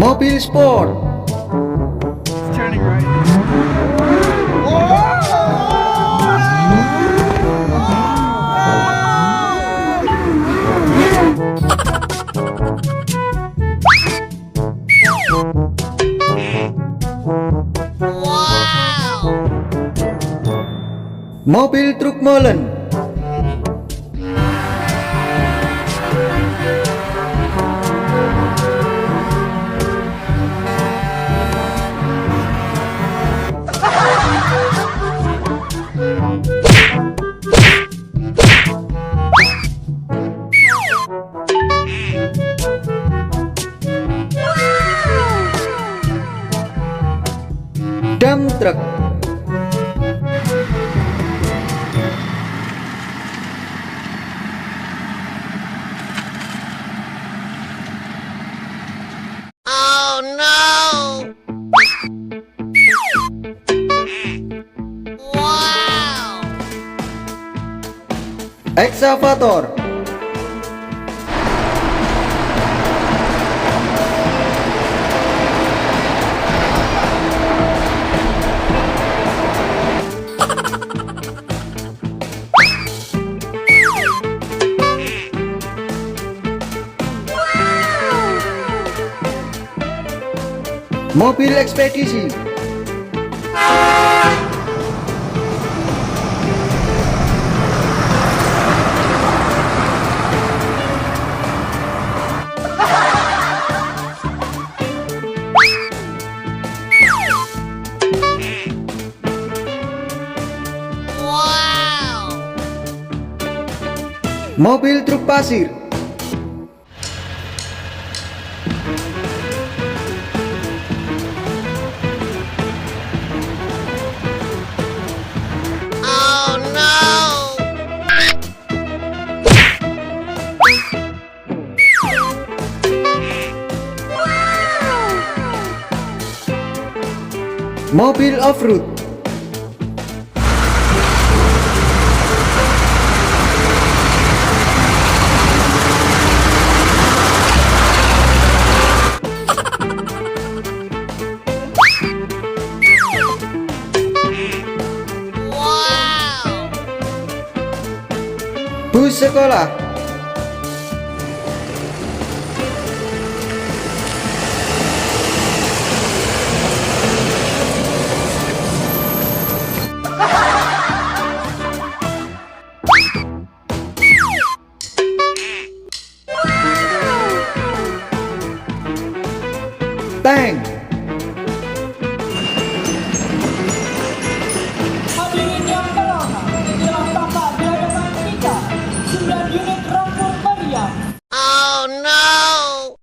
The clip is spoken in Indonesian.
Mobil sport. Turning right. Mobil Truk Molen. Dump truck. Oh no! Wow! Excavator. Mobil Expedisi. Wow! Mobil Truk Pasir. Oh no! Mobil Offroad. Wow! Bus sekolah. Tank. Hadirin yang terhormat, telah tampak di hadapan kita 9 unit rambut meriam. Oh no!